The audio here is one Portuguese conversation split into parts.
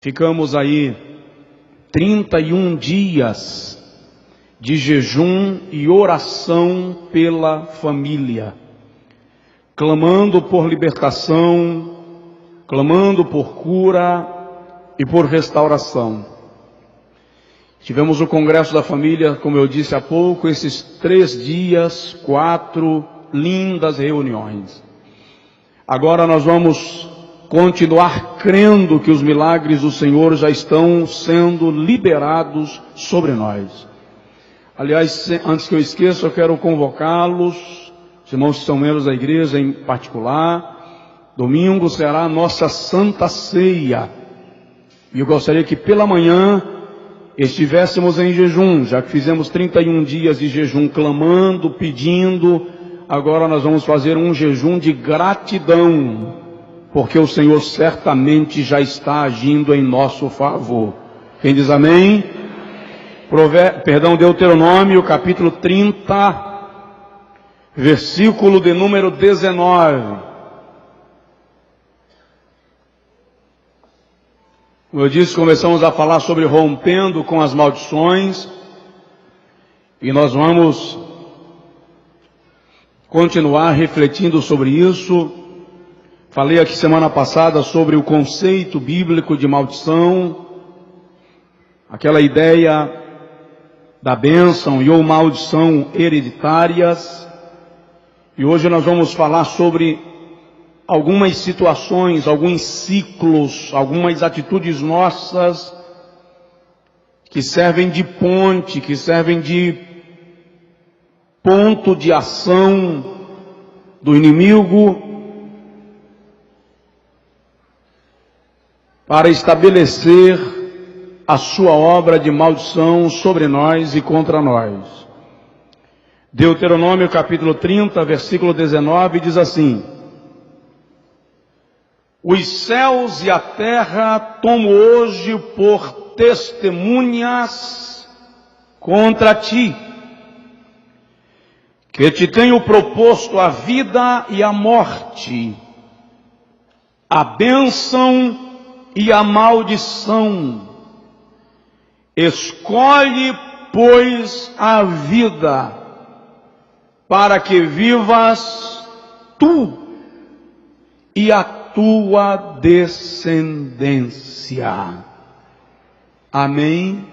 Ficamos aí 31 dias de jejum e oração pela família, clamando por libertação, clamando por cura e por restauração. Tivemos o Congresso da Família, como eu disse há pouco, esses 3 dias, 4 lindas reuniões. Agora nós vamos continuar crendo que os milagres do Senhor já estão sendo liberados sobre nós. Aliás, antes que eu esqueça, eu quero convocá-los, os irmãos que são membros da igreja em particular. Domingo será a nossa Santa Ceia. E eu gostaria que pela manhã estivéssemos em jejum, já que fizemos 31 dias de jejum clamando, pedindo. Agora nós vamos fazer um jejum de gratidão, porque o Senhor certamente já está agindo em nosso favor. Quem diz amém? Deuteronômio capítulo 30, versículo de número 19. Como eu disse, começamos a falar sobre rompendo com as maldições, e nós vamos continuar refletindo sobre isso. Falei aqui semana passada sobre o conceito bíblico de maldição, aquela ideia da bênção e ou maldição hereditárias, e hoje nós vamos falar sobre algumas situações, alguns ciclos, algumas atitudes nossas que servem de ponte, que servem de ponto de ação do inimigo para estabelecer a sua obra de maldição sobre nós e contra nós. Deuteronômio capítulo 30, versículo 19 diz assim: os céus e a terra tomo hoje por testemunhas contra ti, que te tenho proposto a vida e a morte, a bênção e a maldição. Escolhe, pois, a vida, para que vivas tu e a tua descendência. Amém?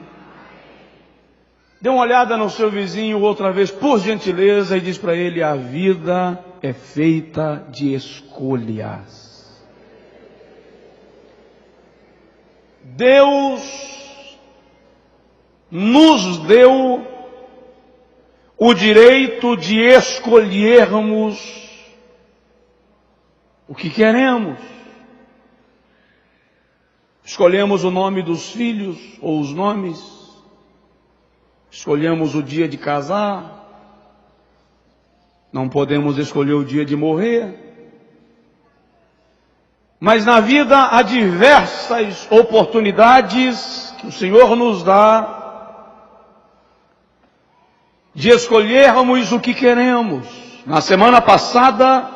Dê uma olhada no seu vizinho outra vez, por gentileza, e diz para ele: a vida é feita de escolhas. Deus nos deu o direito de escolhermos o que queremos. Escolhemos o nome dos filhos ou os nomes, escolhemos o dia de casar, não podemos escolher o dia de morrer. Mas na vida há diversas oportunidades que o Senhor nos dá de escolhermos o que queremos. Na semana passada,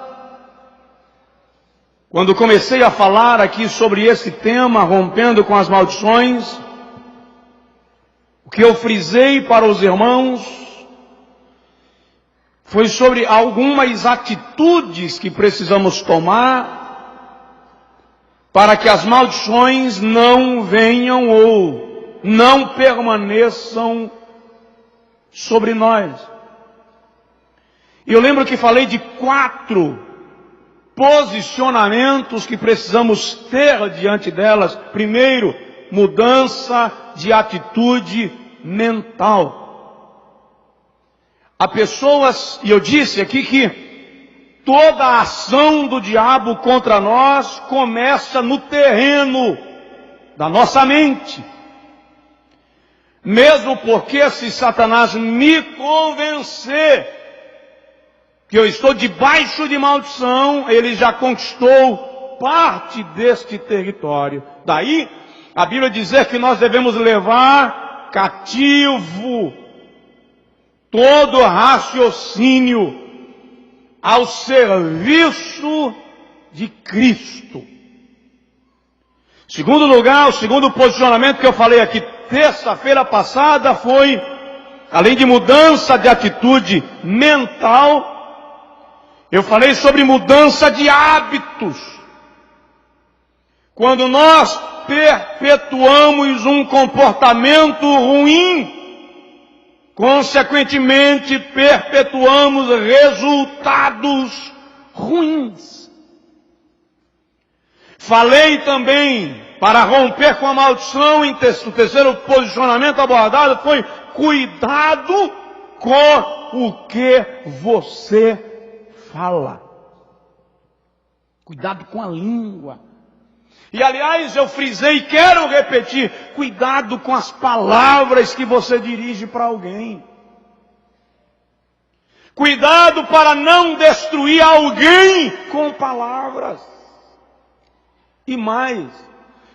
quando comecei a falar aqui sobre esse tema, rompendo com as maldições, o que eu frisei para os irmãos foi sobre algumas atitudes que precisamos tomar para que as maldições não venham ou não permaneçam sobre nós. E eu lembro que falei de 4 posicionamentos que precisamos ter diante delas. Primeiro, mudança de atitude mental. Há pessoas, e eu disse aqui que toda a ação do diabo contra nós começa no terreno da nossa mente. Mesmo porque se Satanás me convencer que eu estou debaixo de maldição, ele já conquistou parte deste território. Daí, a Bíblia dizer que nós devemos levar cativo todo raciocínio ao serviço de Cristo. Segundo lugar, o segundo posicionamento que eu falei aqui terça-feira passada foi, além de mudança de atitude mental, eu falei sobre mudança de hábitos. Quando nós perpetuamos um comportamento ruim, consequentemente perpetuamos resultados ruins. Falei também, para romper com a maldição, o terceiro posicionamento abordado foi cuidado com o que você fala. Cuidado com a língua. E aliás, eu frisei e quero repetir, cuidado com as palavras que você dirige para alguém. Cuidado para não destruir alguém com palavras. E mais,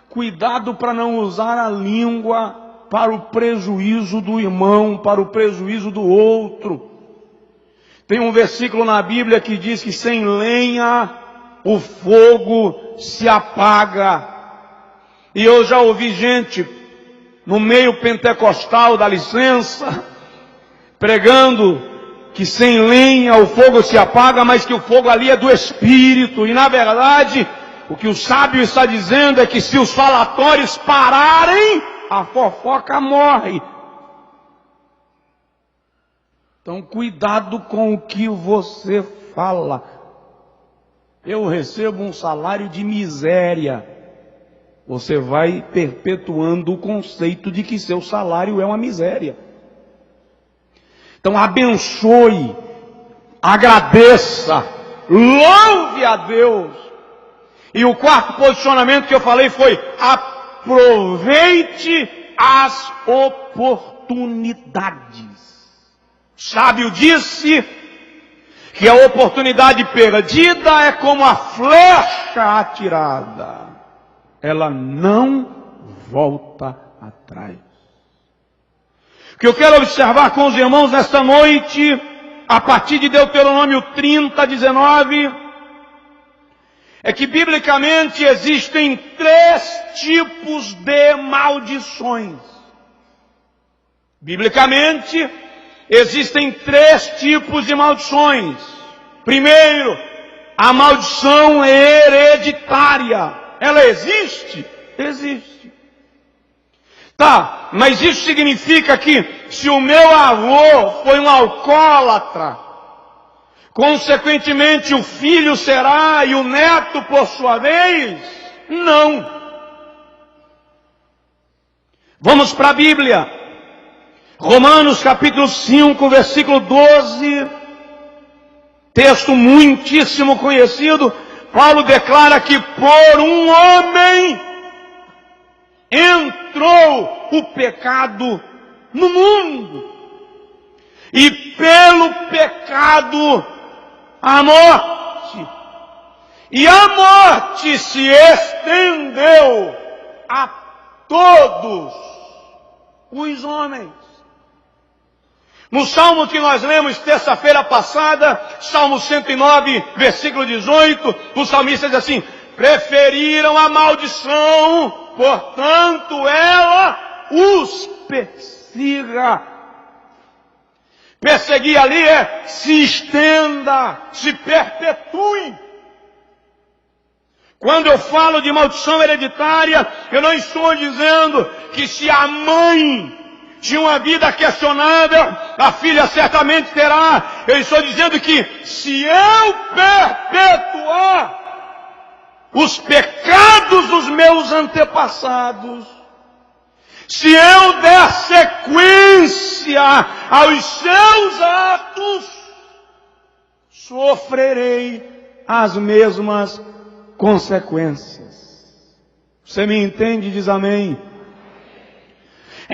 cuidado para não usar a língua para o prejuízo do irmão, para o prejuízo do outro. Tem um versículo na Bíblia que diz que sem lenha o fogo se apaga. E eu já ouvi gente no meio pentecostal, dá licença, pregando que sem lenha o fogo se apaga, mas que o fogo ali é do Espírito. E na verdade, o que o sábio está dizendo é que se os falatórios pararem, a fofoca morre. Então cuidado com o que você fala. Eu recebo um salário de miséria. Você vai perpetuando o conceito de que seu salário é uma miséria. Então abençoe, agradeça, louve a Deus. E o quarto posicionamento que eu falei foi: aproveite as oportunidades. O sábio disse que a oportunidade perdida é como a flecha atirada. Ela não volta atrás. O que eu quero observar com os irmãos nesta noite, a partir de Deuteronômio 30, 19, é que biblicamente existem 3 tipos de maldições. Biblicamente existem 3 tipos de maldições. Primeiro, a maldição hereditária. Ela existe? Existe. Tá, mas isso significa que se o meu avô foi um alcoólatra, consequentemente o filho será e o neto por sua vez? Não. Vamos para a Bíblia. Romanos capítulo 5, versículo 12. Texto muitíssimo conhecido. Paulo declara que por um homem entrou o pecado no mundo. E pelo pecado a morte. E a morte se estendeu a todos os homens. No salmo que nós lemos terça-feira passada, Salmo 109, versículo 18, o salmista diz assim: preferiram a maldição, portanto ela os persiga. Perseguir ali é se estenda, se perpetue. Quando eu falo de maldição hereditária, eu não estou dizendo que se a mãe tinha uma vida questionável, a filha certamente terá. Eu estou dizendo que se eu perpetuar os pecados dos meus antepassados, se eu der sequência aos seus atos, sofrerei as mesmas consequências. Você me entende? Diz amém.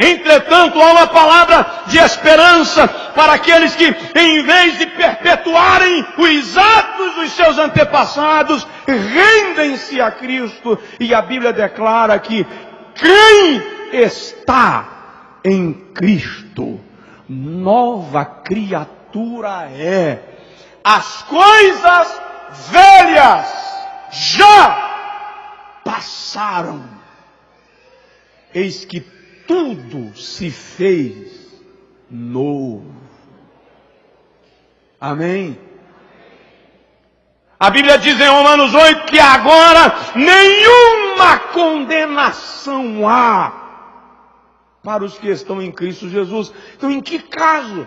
Entretanto, há uma palavra de esperança para aqueles que, em vez de perpetuarem os atos dos seus antepassados, rendem-se a Cristo. E a Bíblia declara que quem está em Cristo, nova criatura é. As coisas velhas já passaram. eis que tudo se fez novo. Amém? A Bíblia diz em Romanos 8 que agora nenhuma condenação há para os que estão em Cristo Jesus. Então, em que caso?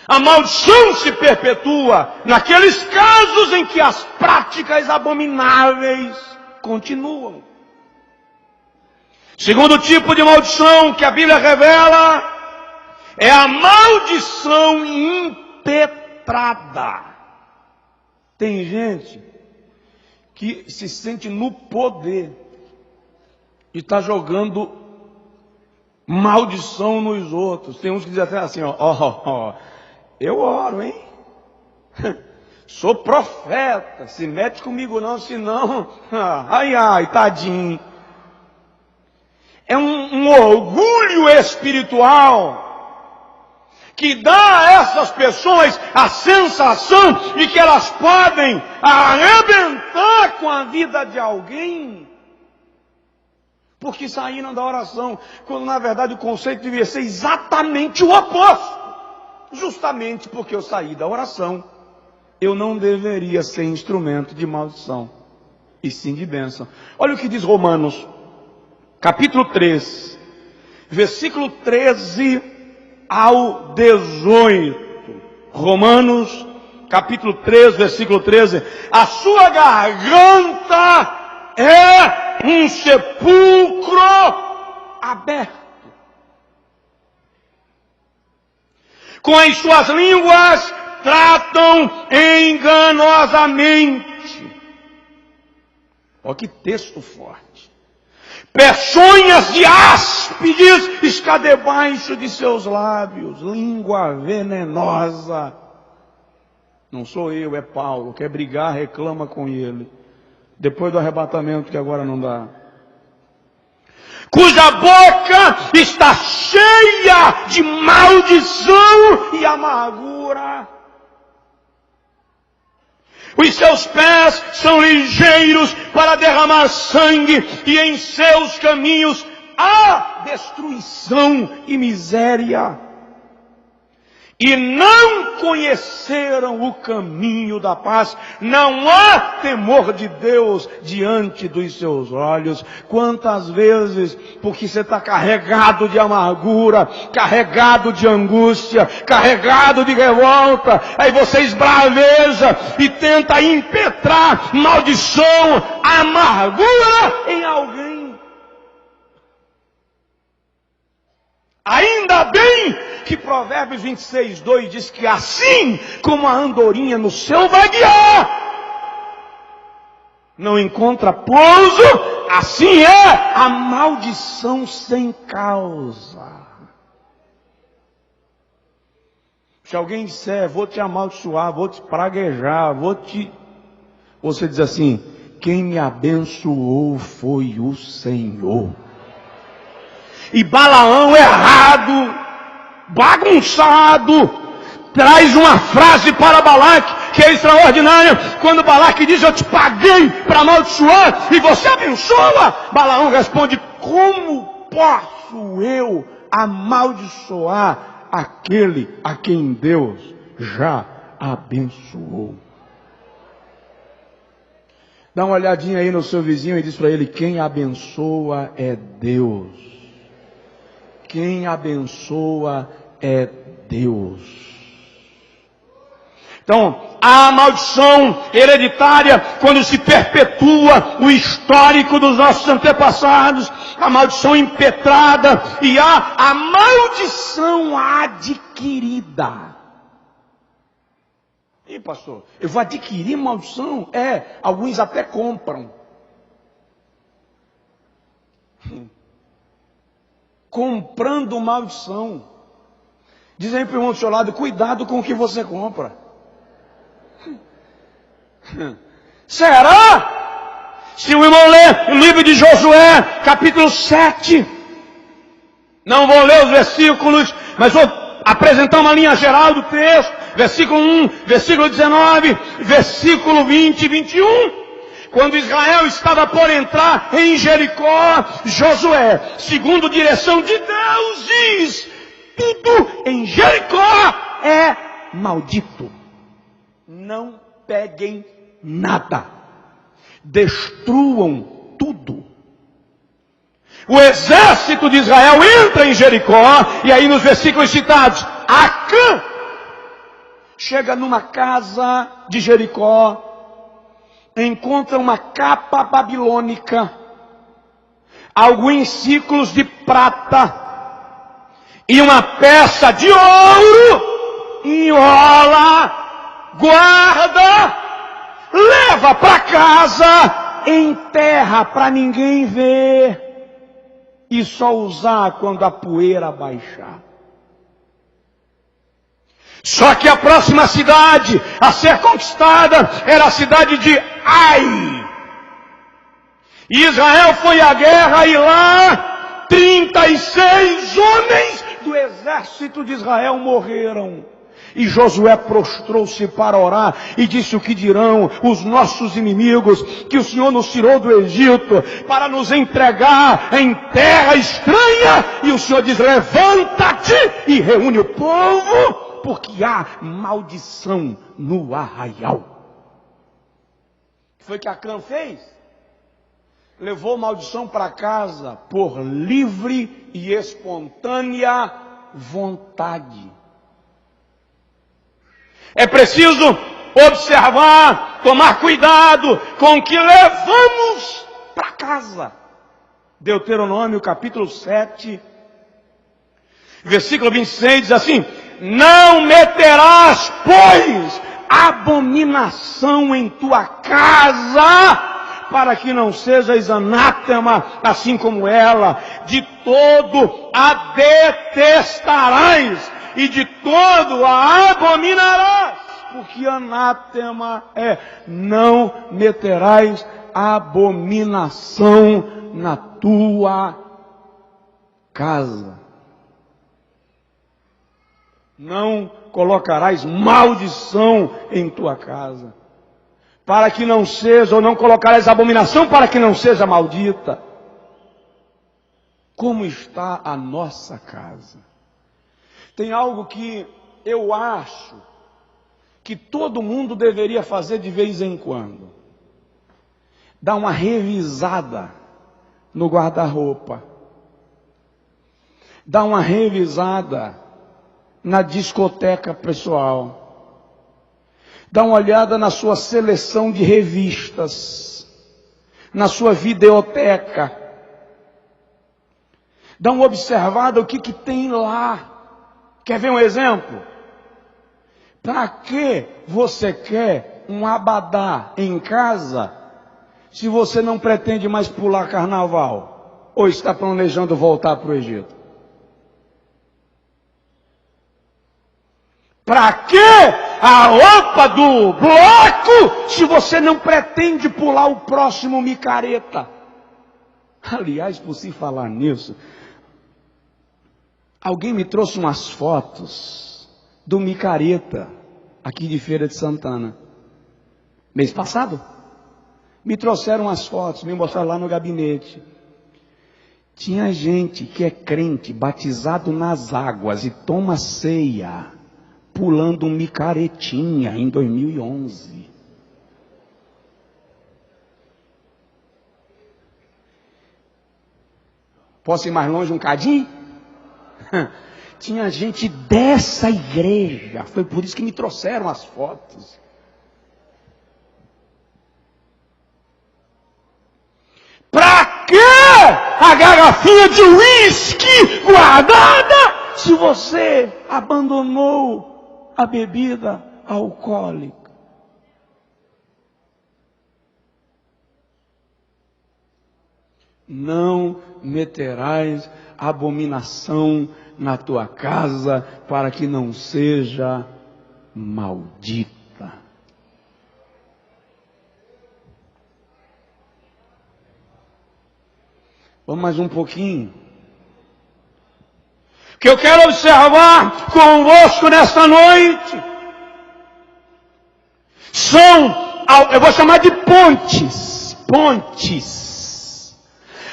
A maldição se perpetua naqueles casos em que as práticas abomináveis continuam. Segundo tipo de maldição que a Bíblia revela é a maldição impetrada. Tem gente que se sente no poder e está jogando maldição nos outros. Tem uns que dizem até assim, eu oro, hein? Sou profeta, se mete comigo não, senão, ai, tadinho. É um orgulho espiritual que dá a essas pessoas a sensação de que elas podem arrebentar com a vida de alguém, porque saíram da oração, quando na verdade o conceito devia ser exatamente o oposto. Justamente porque eu saí da oração, eu não deveria ser instrumento de maldição, e sim de bênção. Olha o que diz Romanos, capítulo 3, versículo 13 ao 18. Romanos, capítulo 3, versículo 13. A sua garganta é um sepulcro aberto. Com as suas línguas tratam enganosamente. Olha que texto forte. Peçonhas de áspides está debaixo de seus lábios. Língua venenosa. Não sou eu, é Paulo. Quer brigar, reclama com ele. Depois do arrebatamento, que agora não dá. Cuja boca está cheia de maldição e amargura. Os seus pés são ligeiros para derramar sangue, e em seus caminhos há destruição e miséria. E não conheceram o caminho da paz. Não há temor de Deus diante dos seus olhos. Quantas vezes, porque você está carregado de amargura, carregado de angústia, carregado de revolta, aí você esbraveja e tenta impetrar maldição, amargura em alguém. Ainda bem que Provérbios 26, 2 diz que assim como a andorinha no seu vaguear não encontra pouso, assim é a maldição sem causa. Se alguém disser, vou te amaldiçoar, vou te praguejar, você diz assim, quem me abençoou foi o Senhor. E Balaão errado, bagunçado, traz uma frase para Balaque, que é extraordinária, quando Balaque diz, eu te paguei para amaldiçoar, e você abençoa. Balaão responde, como posso eu amaldiçoar aquele a quem Deus já abençoou? Dá uma olhadinha aí no seu vizinho e diz para ele, quem abençoa é Deus. Quem abençoa é Deus. Então, a maldição hereditária, quando se perpetua o histórico dos nossos antepassados, a maldição impetrada, e há a maldição adquirida. E pastor, eu vou adquirir maldição? Alguns até compram. Comprando maldição. Diz aí para o irmão do seu lado, cuidado com o que você compra. Será? Se o irmão ler o livro de Josué, capítulo 7, não vou ler os versículos, mas vou apresentar uma linha geral do texto, versículo 1, versículo 19, versículo 20 e 21. Quando Israel estava por entrar em Jericó, Josué, segundo direção de Deus, diz: tudo em Jericó é maldito. Não peguem nada. Destruam tudo. O exército de Israel entra em Jericó, e aí nos versículos citados, Acã chega numa casa de Jericó, encontra uma capa babilônica, alguns ciclos de prata e uma peça de ouro, enrola, guarda, leva para casa, enterra para ninguém ver e só usar quando a poeira baixar. Só que a próxima cidade a ser conquistada era a cidade de Ai. E Israel foi à guerra e lá 36 homens do exército de Israel morreram. E Josué prostrou-se para orar e disse: o que dirão os nossos inimigos que o Senhor nos tirou do Egito para nos entregar em terra estranha? E o Senhor diz: levanta-te e reúne o povo, porque há maldição no arraial. O que foi que Acã fez? Levou maldição para casa por livre e espontânea vontade. É preciso observar, tomar cuidado com o que levamos para casa. Deuteronômio capítulo 7, versículo 26 diz assim: não meterás, pois, abominação em tua casa, para que não sejas anátema, assim como ela. De todo a detestarás, e de todo a abominarás, porque anátema é: não meterás abominação na tua casa. Não colocarás maldição em tua casa, para que não seja, ou não colocarás abominação para que não seja maldita. Como está a nossa casa? Tem algo que eu acho que todo mundo deveria fazer de vez em quando: dar uma revisada no guarda-roupa, dar uma revisada na discoteca pessoal, dar uma olhada na sua seleção de revistas, na sua videoteca, dar uma observada o que tem lá. Quer ver um exemplo? Para que você quer um abadá em casa se você não pretende mais pular carnaval? Ou está planejando voltar para o Egito? Para que a roupa do bloco se você não pretende pular o próximo micareta? Aliás, por se falar nisso, alguém me trouxe umas fotos do micareta aqui de Feira de Santana. Mês passado, me trouxeram as fotos, me mostraram lá no gabinete. Tinha gente que é crente, batizado nas águas e toma ceia, pulando um micaretinha em 2011. Posso ir mais longe um cadinho? Tinha gente dessa igreja, foi por isso que me trouxeram as fotos. Pra que a garrafinha de uísque guardada se você abandonou a bebida alcoólica? Não meterás abominação na tua casa, para que não seja maldita. Vamos mais um pouquinho. O que eu quero observar convosco nesta noite são, eu vou chamar de pontes, pontes.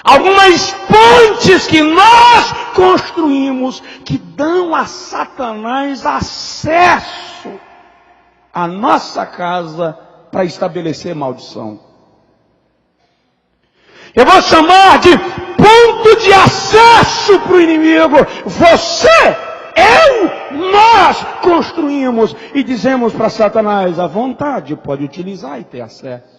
Algumas pontes que nós construímos que dão a Satanás acesso à nossa casa para estabelecer maldição. Eu vou chamar de ponto de acesso para o inimigo. Você, eu, nós construímos e dizemos para Satanás: à vontade, pode utilizar e ter acesso.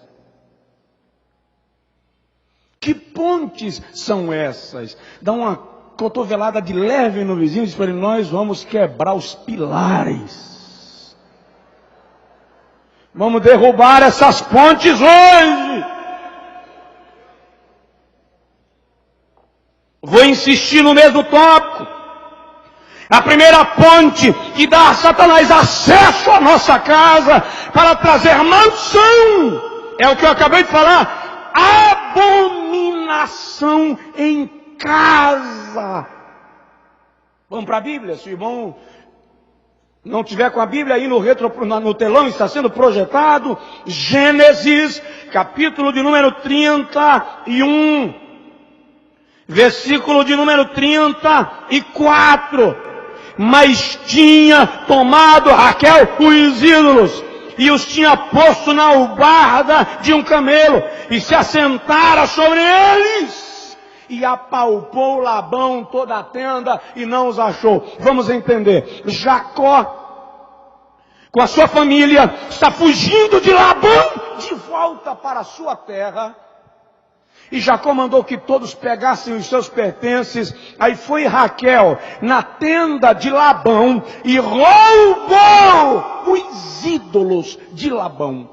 Que pontes são essas? Dá uma cotovelada de leve no vizinho e diz para ele: nós vamos quebrar os pilares. Vamos derrubar essas pontes hoje. Vou insistir no mesmo tópico. A primeira ponte que dá a Satanás acesso à nossa casa para trazer maldição é o que eu acabei de falar: abominação em casa. Vamos para a Bíblia? Se o irmão não tiver com a Bíblia aí no telão, está sendo projetado. Gênesis, capítulo de número 31. Versículo de número 34. Mas tinha tomado Raquel os ídolos e os tinha posto na albarda de um camelo e se assentara sobre eles. E apalpou Labão toda a tenda e não os achou. Vamos entender. Jacó, com a sua família, está fugindo de Labão de volta para a sua terra. E Jacó mandou que todos pegassem os seus pertences. Aí foi Raquel na tenda de Labão e roubou os ídolos de Labão.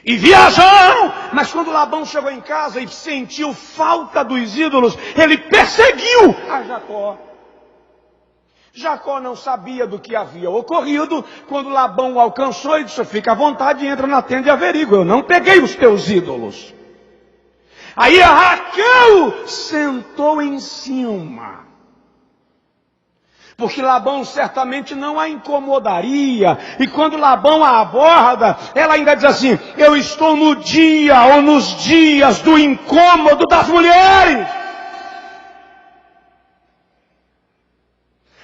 E viajaram, mas quando Labão chegou em casa e sentiu falta dos ídolos, ele perseguiu a Jacó. Jacó não sabia do que havia ocorrido. Quando Labão o alcançou, ele disse: fica à vontade, entra na tenda e averigua. Eu não peguei os teus ídolos. Aí a Raquel sentou em cima, porque Labão certamente não a incomodaria. E quando Labão a aborda, ela ainda diz assim: eu estou no dia ou nos dias do incômodo das mulheres.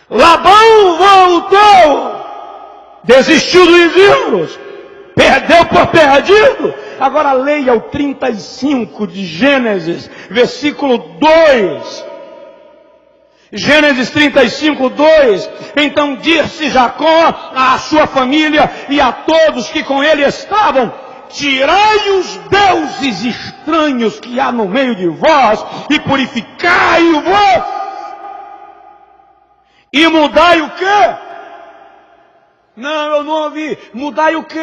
Labão voltou, desistiu dos ídolos, perdeu por perdido. Agora leia o 35 de Gênesis, versículo 2. Gênesis 35, 2. Então disse Jacó à sua família e a todos que com ele estavam: tirai os deuses estranhos que há no meio de vós e purificai-vos. E mudai o quê? Não, eu não ouvi. Mudai o quê?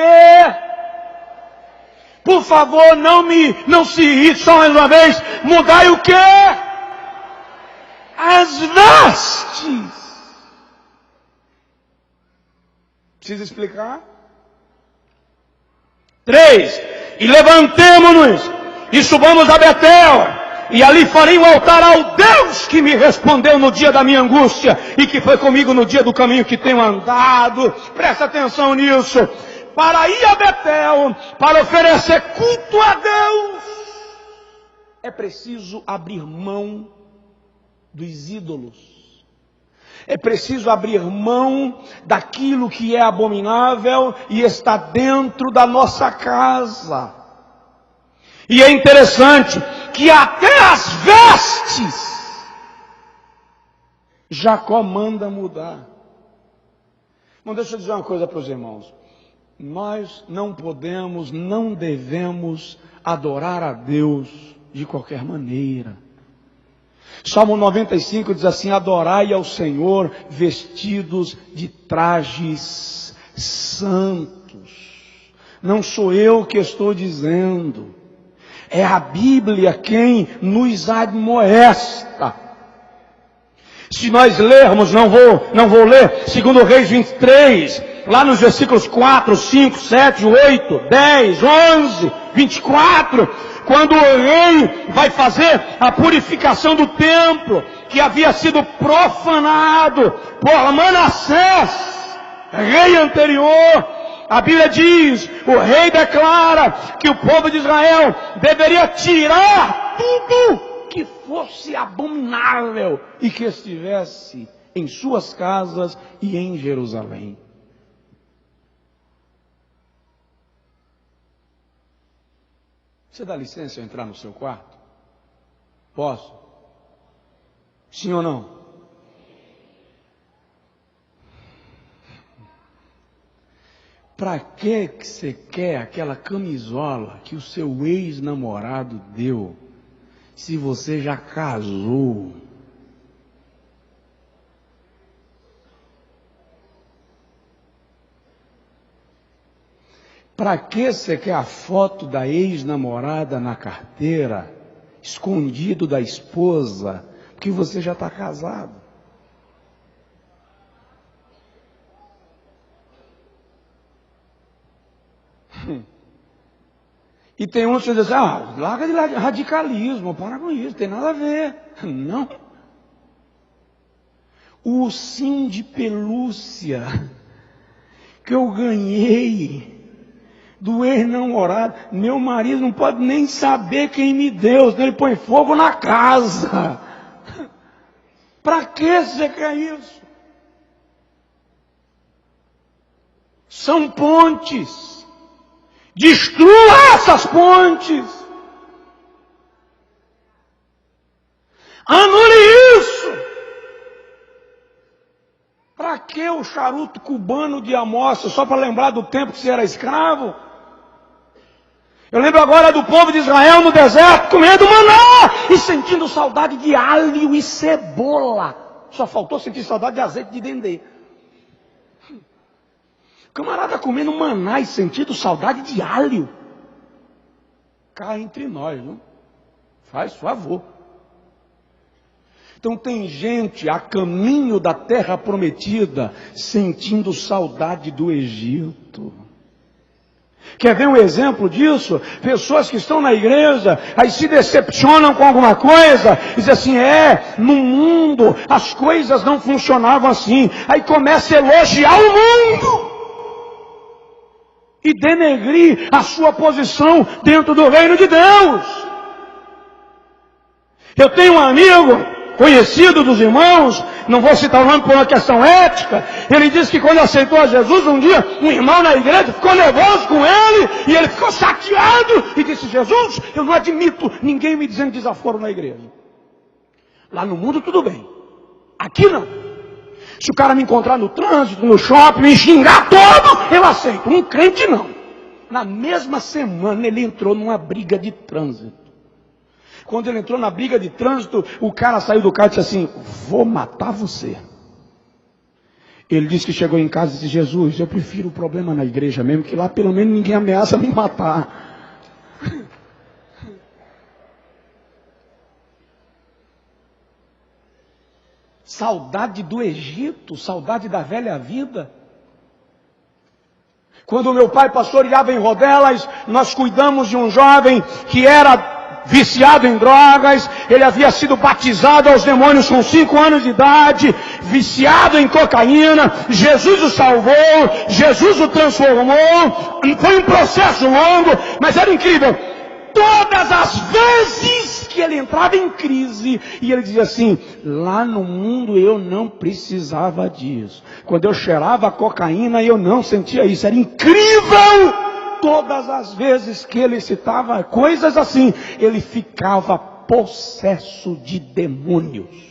Por favor, não se irrite só mais uma vez. Mudai o quê? As vestes. Precisa explicar? 3. E levantemo-nos e subamos a Betel, e ali farei um altar ao Deus que me respondeu no dia da minha angústia e que foi comigo no dia do caminho que tenho andado. Presta atenção nisso. Para ir a Betel, para oferecer culto a Deus, é preciso abrir mão dos ídolos. É preciso abrir mão daquilo que é abominável e está dentro da nossa casa. E é interessante que até as vestes Jacó manda mudar. Bom, deixa eu dizer uma coisa para os irmãos. Nós não podemos, não devemos adorar a Deus de qualquer maneira. Salmo 95 diz assim: adorai ao Senhor vestidos de trajes santos. Não sou eu que estou dizendo, é a Bíblia quem nos admoesta. Se nós lermos, não vou ler, 2 Reis 23, lá nos versículos 4, 5, 7, 8, 10, 11, 24, quando o rei vai fazer a purificação do templo, que havia sido profanado por Manassés, rei anterior, A Bíblia diz, o rei declara que o povo de Israel deveria tirar tudo que fosse abominável e que estivesse em suas casas e em Jerusalém. Você dá licença eu entrar no seu quarto? Posso? Sim ou não? Para que você quer aquela camisola que o seu ex-namorado deu, se você já casou? Para que você quer a foto da ex-namorada na carteira, escondido da esposa, porque você já está casado? E tem uns que dizem, larga de radicalismo, para com isso, tem nada a ver. Não. O ursinho de pelúcia que eu ganhei do ex-namorado, meu marido não pode nem saber quem me deu, senão ele põe fogo na casa. Para que você quer isso? São pontes. Destrua essas pontes. Anule isso. Para que o charuto cubano de amostra? Só para lembrar do tempo que você era escravo? Eu lembro agora do povo de Israel no deserto, comendo maná e sentindo saudade de alho e cebola. Só faltou sentir saudade de azeite de dendê. Camarada comendo maná e sentindo saudade de alho. Cá entre nós, não? Faz favor. Então tem gente a caminho da terra prometida, sentindo saudade do Egito. Quer ver um exemplo disso? Pessoas que estão na igreja, aí se decepcionam com alguma coisa, dizem assim, no mundo as coisas não funcionavam assim. Aí começa a elogiar o mundo e denegrir a sua posição dentro do reino de Deus. Eu tenho um amigo conhecido dos irmãos, não vou citar o nome por uma questão ética, ele disse que quando aceitou a Jesus, um dia, um irmão na igreja ficou nervoso com ele, e ele ficou chateado, e disse, Jesus, eu não admito ninguém me dizendo desaforo na igreja. Lá no mundo tudo bem, aqui não. Se o cara me encontrar no trânsito, no shopping, me xingar todo, eu aceito. Um crente não. Na mesma semana ele entrou numa briga de trânsito. Quando ele entrou na briga de trânsito, o cara saiu do carro e disse assim, vou matar você. Ele disse que chegou em casa e disse, Jesus, eu prefiro o problema na igreja mesmo, que lá pelo menos ninguém ameaça me matar. Saudade do Egito, saudade da velha vida. Quando meu pai pastoreava em Rodelas, nós cuidamos de um jovem que era viciado em drogas, ele havia sido batizado aos demônios com 5 anos de idade, viciado em cocaína, Jesus o salvou, Jesus o transformou, foi um processo longo, mas era incrível. Todas as vezes que ele entrava em crise, e ele dizia assim, lá no mundo eu não precisava disso. Quando eu cheirava cocaína, eu não sentia isso. Era incrível! Todas as vezes que ele citava coisas assim, ele ficava possesso de demônios.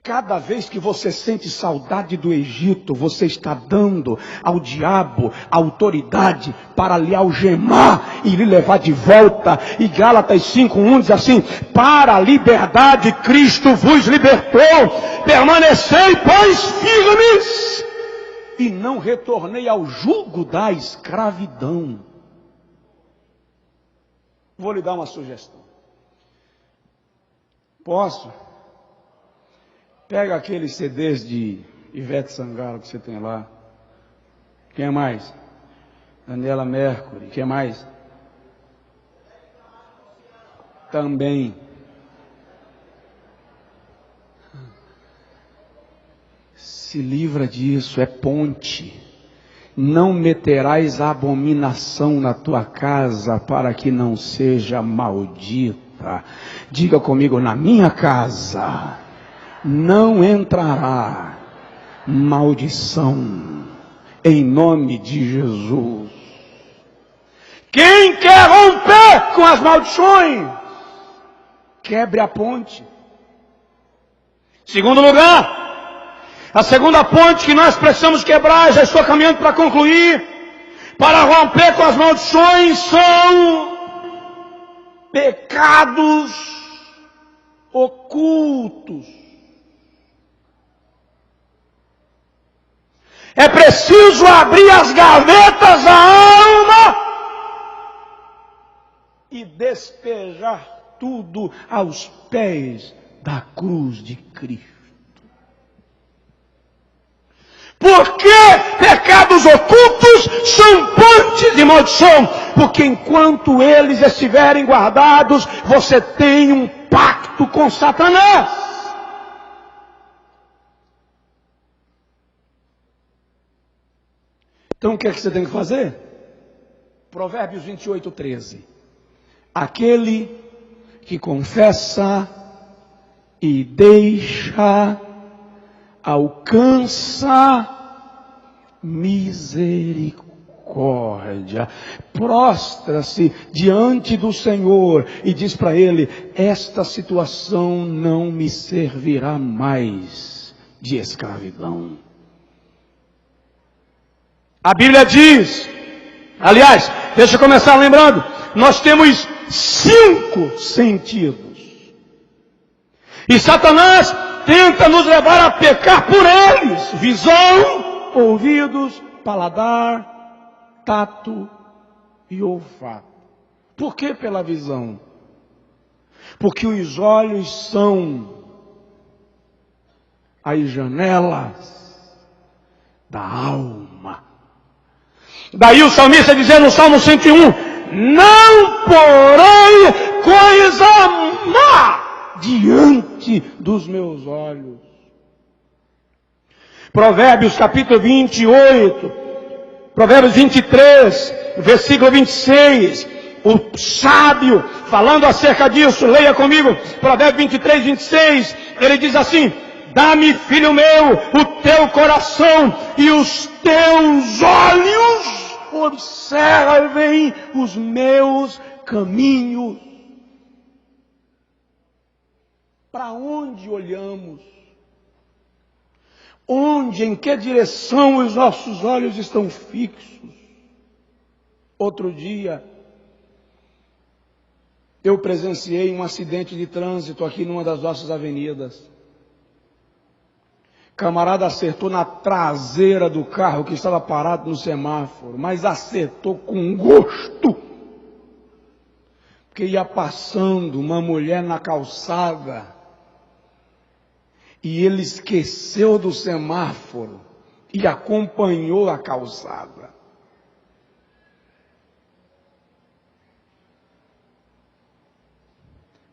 Cada vez que você sente saudade do Egito, você está dando ao diabo autoridade para lhe algemar e lhe levar de volta. E Gálatas 5:1 diz assim, para a liberdade Cristo vos libertou, permanecei, pois, firmes, e não retornei ao jugo da escravidão. Vou lhe dar uma sugestão. Posso? Pega aqueles CDs de Ivete Sangalo que você tem lá. Quem mais? Daniela Mercury. Quem mais? Também. Se livra disso, é ponte. Não meterás abominação na tua casa para que não seja maldita. Diga comigo, na minha casa não entrará maldição, em nome de Jesus. Quem quer romper com as maldições, quebre a ponte. Segundo lugar, a segunda ponte que nós precisamos quebrar, já estou caminhando para concluir, para romper com as maldições, são pecados ocultos. É preciso abrir as gavetas da alma e despejar tudo aos pés da cruz de Cristo. Por que pecados ocultos são pontes de maldição? Porque enquanto eles estiverem guardados, você tem um pacto com Satanás. Então o que é que você tem que fazer? Provérbios 28, 13. Aquele que confessa e deixa, alcança misericórdia. Prostra-se diante do Senhor e diz para Ele: esta situação não me servirá mais de escravidão. A Bíblia diz, aliás, deixa eu começar lembrando, nós temos 5 sentidos. E Satanás tenta nos levar a pecar por eles. Visão, ouvidos, paladar, tato e olfato. Por que pela visão? Porque os olhos são as janelas da alma. Daí o salmista dizendo no Salmo 101, não porém coisa má diante dos meus olhos. Provérbios capítulo 28, Provérbios 23, versículo 26, o sábio falando acerca disso, leia comigo, Provérbios 23, 26, ele diz assim: dá-me, filho meu, o teu coração e os teus olhos observem os meus caminhos. Para onde olhamos? Onde, em que direção os nossos olhos estão fixos? Outro dia, eu presenciei um acidente de trânsito aqui numa das nossas avenidas. Camarada acertou na traseira do carro que estava parado no semáforo, mas acertou com gosto. Porque ia passando uma mulher na calçada e ele esqueceu do semáforo e acompanhou a calçada.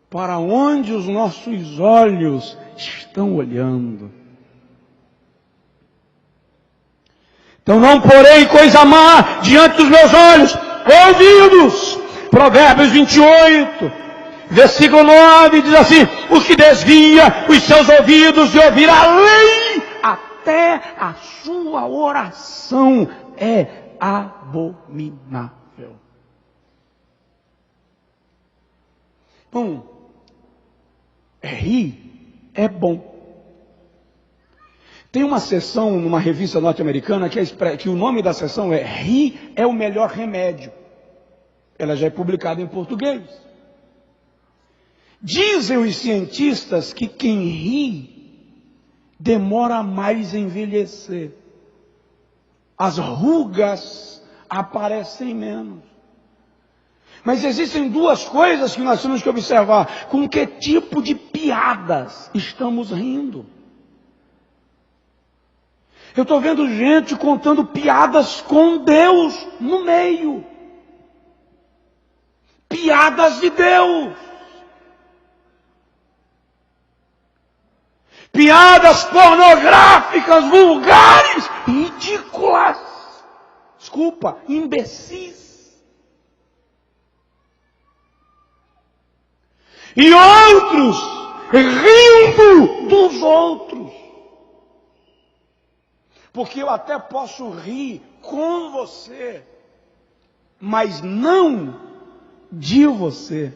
Para onde os nossos olhos estão olhando? Então não porei coisa má diante dos meus olhos. Ouvidos. Provérbios 28, versículo 9, diz assim: o que desvia os seus ouvidos de ouvir a lei, até a sua oração é abominável. Bom, rir é bom. Tem uma seção numa revista norte-americana que o nome da seção é Rir é o melhor remédio. Ela já é publicada em português. Dizem os cientistas que quem ri demora mais a envelhecer. As rugas aparecem menos. Mas existem duas coisas que nós temos que observar. Com que tipo de piadas estamos rindo? Eu estou vendo gente contando piadas com Deus no meio. Piadas de Deus. piadas pornográficas, vulgares, ridículas. Desculpa, imbecis. E outros rindo dos outros. Porque eu até posso rir com você, mas não de você.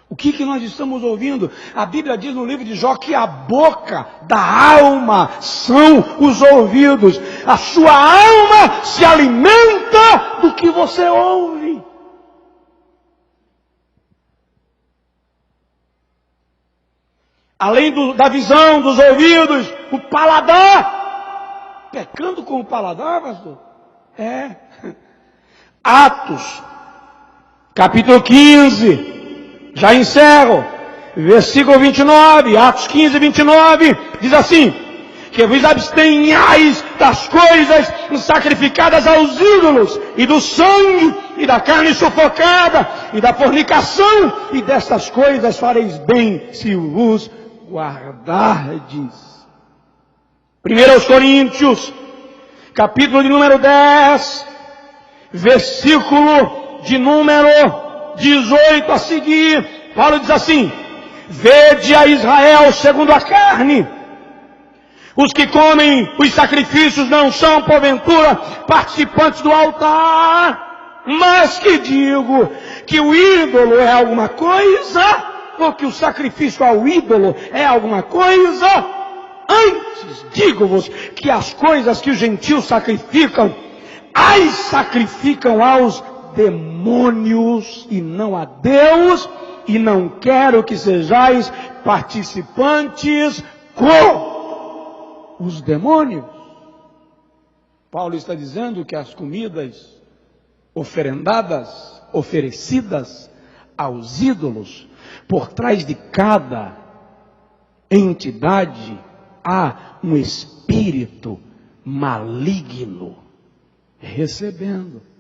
O que nós estamos ouvindo? A Bíblia diz no livro de Jó que a boca da alma são os ouvidos. A sua alma se alimenta do que você ouve. Além da visão, dos ouvidos, o paladar. Pecando com o paladar, pastor? É. Atos, capítulo 15. Já encerro, versículo 29, Atos 15, 29, diz assim: que vos abstenhais das coisas sacrificadas aos ídolos, e do sangue, e da carne sufocada, e da fornicação, e destas coisas fareis bem, se vos guardardes. 1 Coríntios, capítulo de número 10, versículo de número 18 a seguir, Paulo diz assim: vede a Israel segundo a carne. Os que comem os sacrifícios não são, porventura, participantes do altar. Mas que digo que o ídolo é alguma coisa, ou que o sacrifício ao ídolo é alguma coisa? Antes digo-vos que as coisas que os gentios sacrificam, as sacrificam aos demônios e não a Deus, e não quero que sejais participantes com os demônios. Paulo está dizendo que as comidas oferendadas, oferecidas aos ídolos, por trás de cada entidade há um espírito maligno recebendo.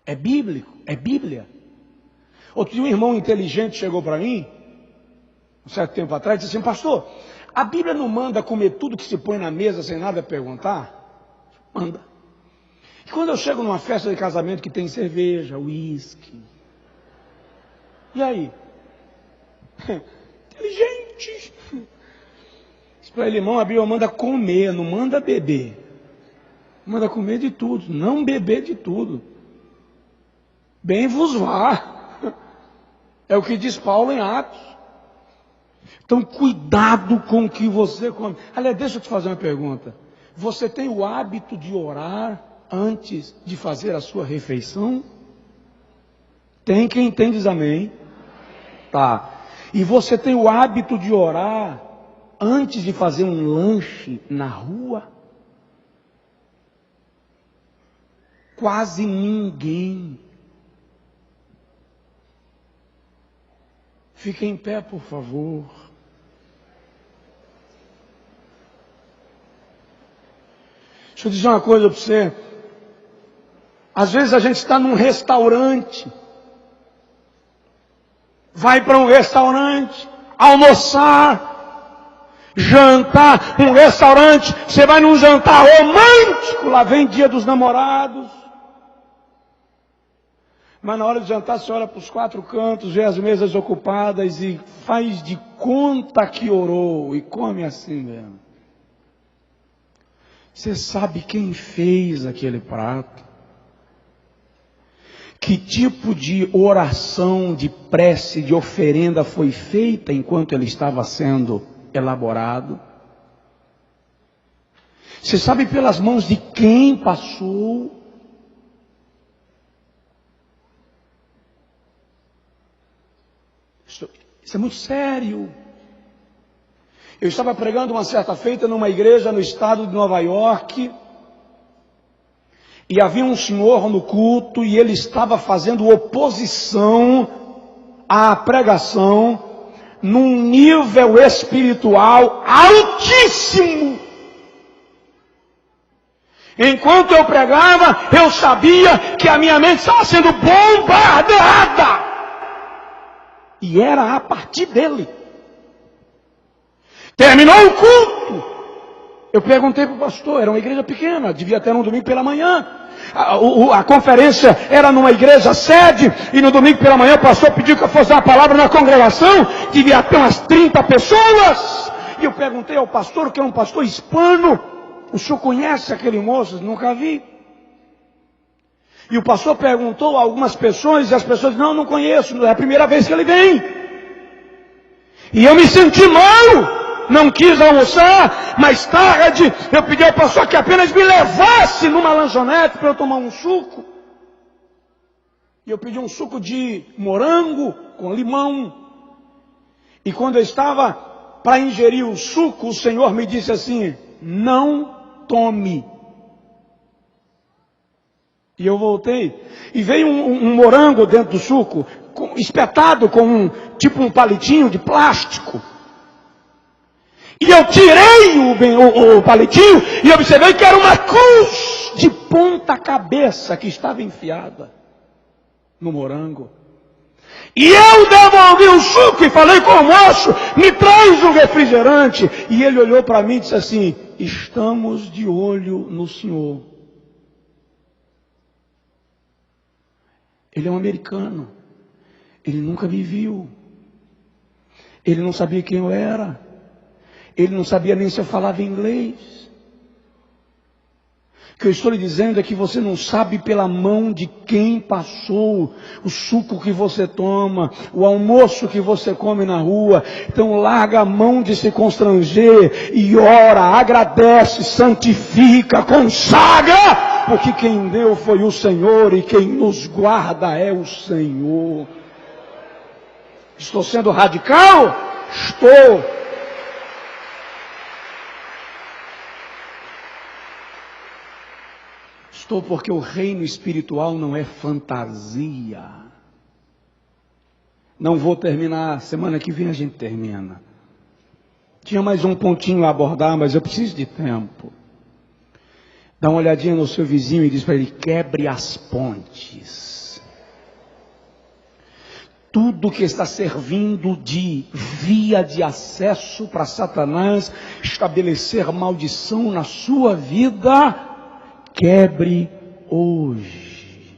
É bíblico, é Bíblia. Outro dia um irmão inteligente chegou para mim, um certo tempo atrás, e disse assim: pastor, a Bíblia não manda comer tudo que se põe na mesa sem nada perguntar? Manda. E quando eu chego numa festa de casamento que tem cerveja, uísque, e aí? Inteligente. Diz para ele: irmão, a Bíblia manda comer, não manda beber. Manda comer de tudo, não beber de tudo. Bem vos vá. É o que diz Paulo em Atos. Então cuidado com o que você come. Aliás, deixa eu te fazer uma pergunta. Você tem o hábito de orar antes de fazer a sua refeição? Tem quem tem, diz amém. Tá. E você tem o hábito de orar antes de fazer um lanche na rua? Quase ninguém. Fique em pé, por favor. Deixa eu dizer uma coisa para você. Às vezes a gente está num restaurante. Vai para um restaurante, almoçar, jantar, um restaurante, você vai num jantar romântico, lá vem Dia dos Namorados. Mas na hora de jantar você olha para os quatro cantos, vê as mesas ocupadas e faz de conta que orou e come assim mesmo. Você sabe quem fez aquele prato? Que tipo de oração, de prece, de oferenda foi feita enquanto ele estava sendo elaborado? Você sabe pelas mãos de quem passou? Isso é muito sério. Eu estava pregando uma certa feita numa igreja no estado de Nova York, e havia um senhor no culto, e ele estava fazendo oposição à pregação, num nível espiritual altíssimo. Enquanto eu pregava, eu sabia que a minha mente estava sendo bombardeada. E era a partir dele. Terminou o culto. Eu perguntei para o pastor, era uma igreja pequena, devia ter um domingo pela manhã. A conferência era numa igreja sede, e no domingo pela manhã o pastor pediu que eu fosse dar uma palavra na congregação, devia ter umas 30 pessoas. E eu perguntei ao pastor, que é um pastor hispano, o senhor conhece aquele moço? Nunca vi. E o pastor perguntou a algumas pessoas, e as pessoas, não conheço, é a primeira vez que ele vem. E eu me senti mal. Não quis almoçar. Mais tarde eu pedi ao pastor que apenas me levasse numa lanchonete para eu tomar um suco. E eu pedi um suco de morango com limão. E quando eu estava para ingerir o suco, o Senhor me disse assim: não tome. E eu voltei. E veio um morango dentro do suco, espetado com tipo um palitinho de plástico. E eu tirei o palitinho e observei que era uma cruz de ponta cabeça que estava enfiada no morango. E eu devolvi o suco e falei com o moço: me traz um refrigerante. E ele olhou para mim e disse assim: estamos de olho no senhor. Ele é um americano. Ele nunca me viu. Ele não sabia quem eu era. Ele não sabia nem se eu falava inglês. O que eu estou lhe dizendo é que você não sabe pela mão de quem passou o suco que você toma, o almoço que você come na rua. Então larga a mão de se constranger e ora, agradece, santifica, consagra, porque quem deu foi o Senhor e quem nos guarda é o Senhor. Estou sendo radical? Estou. Estou porque o reino espiritual não é fantasia. Não vou terminar, semana que vem a gente termina. Tinha mais um pontinho a abordar, mas eu preciso de tempo. Dá uma olhadinha no seu vizinho e diz para ele: quebre as pontes. Tudo que está servindo de via de acesso para Satanás estabelecer maldição na sua vida, quebre hoje.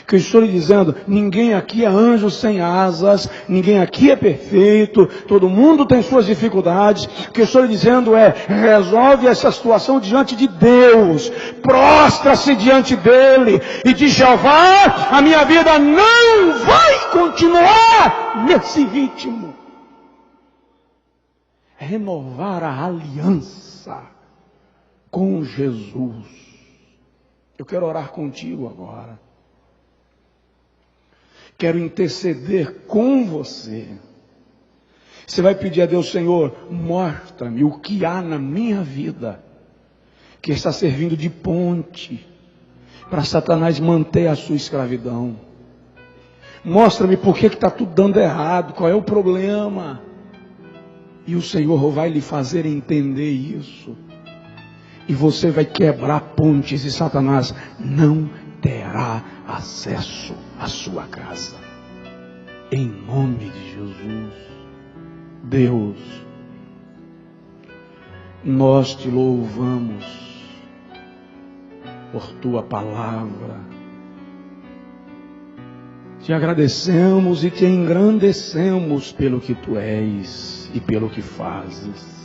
O que eu estou lhe dizendo, ninguém aqui é anjo sem asas, ninguém aqui é perfeito, todo mundo tem suas dificuldades. O que eu estou lhe dizendo é: resolve essa situação diante de Deus, prostra-se diante dele e diz: Jeová, a minha vida não vai continuar nesse ritmo. Renovar a aliança com Jesus. Eu quero orar contigo agora. Quero interceder com você. Você vai pedir a Deus: Senhor, mostra-me o que há na minha vida que está servindo de ponte para Satanás manter a sua escravidão. Mostra-me por que está tudo dando errado, qual é o problema. E o Senhor vai lhe fazer entender isso. E você vai quebrar pontes e Satanás não terá acesso à sua casa. Em nome de Jesus. Deus, nós te louvamos por tua palavra. Te agradecemos e te engrandecemos pelo que tu és e pelo que fazes.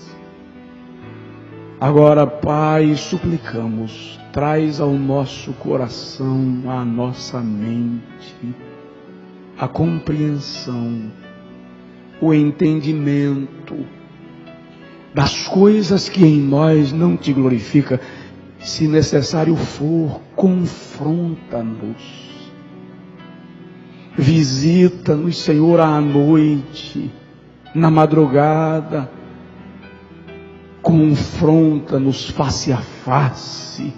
Agora, Pai, suplicamos, traz ao nosso coração, à nossa mente, a compreensão, o entendimento das coisas que em nós não te glorifica. Se necessário for, confronta-nos. Visita-nos, Senhor, à noite, na madrugada. Confronta-nos face a face,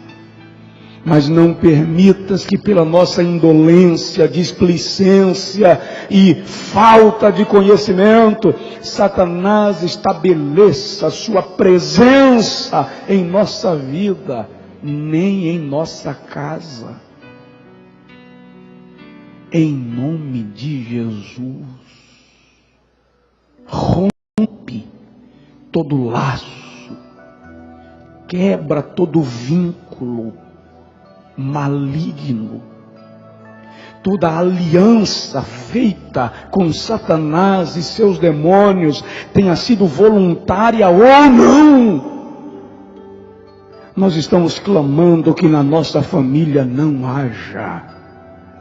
mas não permitas que pela nossa indolência, displicência e falta de conhecimento, Satanás estabeleça sua presença em nossa vida, nem em nossa casa. Em nome de Jesus. rompe todo laço, quebra todo vínculo maligno, toda aliança feita com Satanás e seus demônios, tenha sido voluntária ou não. Nós estamos clamando que na nossa família não haja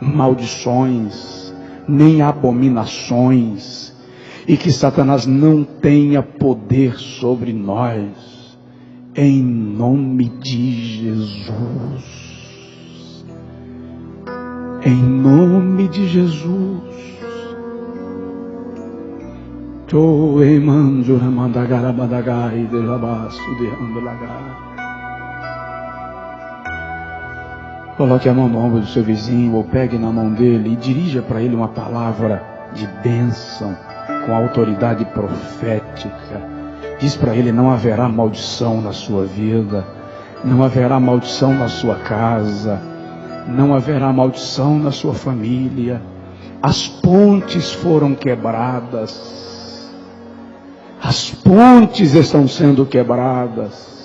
maldições, nem abominações, e que Satanás não tenha poder sobre nós, em nome de Jesus. Em nome de Jesus. Coloque a mão no ombro do seu vizinho, ou pegue na mão dele e dirija para ele uma palavra de bênção, com autoridade profética. Diz para ele: não haverá maldição na sua vida, não haverá maldição na sua casa, não haverá maldição na sua família. As pontes foram quebradas, as pontes estão sendo quebradas.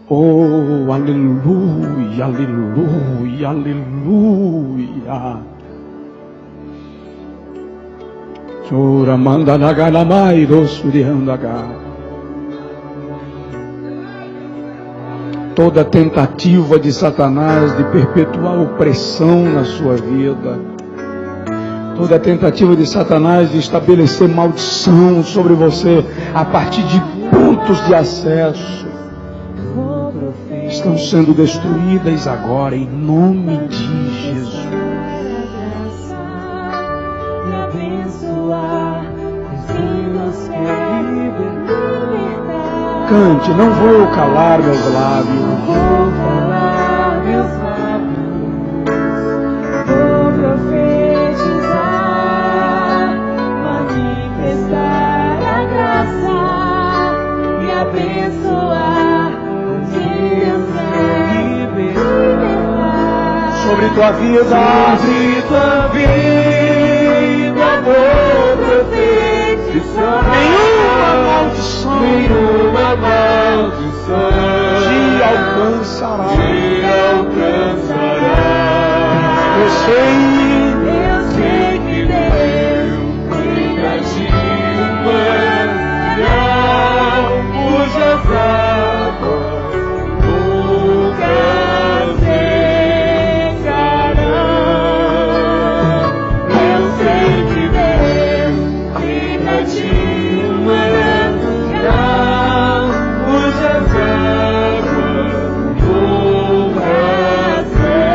Oh, aleluia, aleluia, aleluia. Chora, manda na galamai, doce de andaga. Toda tentativa de Satanás de perpetuar opressão na sua vida, toda tentativa de Satanás de estabelecer maldição sobre você a partir de pontos de acesso, estão sendo destruídas agora em nome de Jesus. Cante, não vou calar meus lábios. Vou calar meus lábios, vou profetizar, manifestar a graça e abençoar o que Deus quer libertar. Sobre tua vida, vou profetizar. nenhuma maldição te alcançará. Eu sei que Deus tem pra ti cujas águas nunca secarão. Eu sei que Deus tem pra ti cujas águas nunca secarão.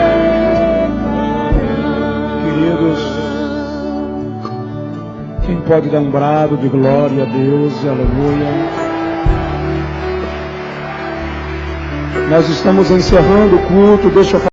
Queridos, quem pode dar um brado de glória a Deus, aleluia. Nós estamos encerrando o culto, deixa eu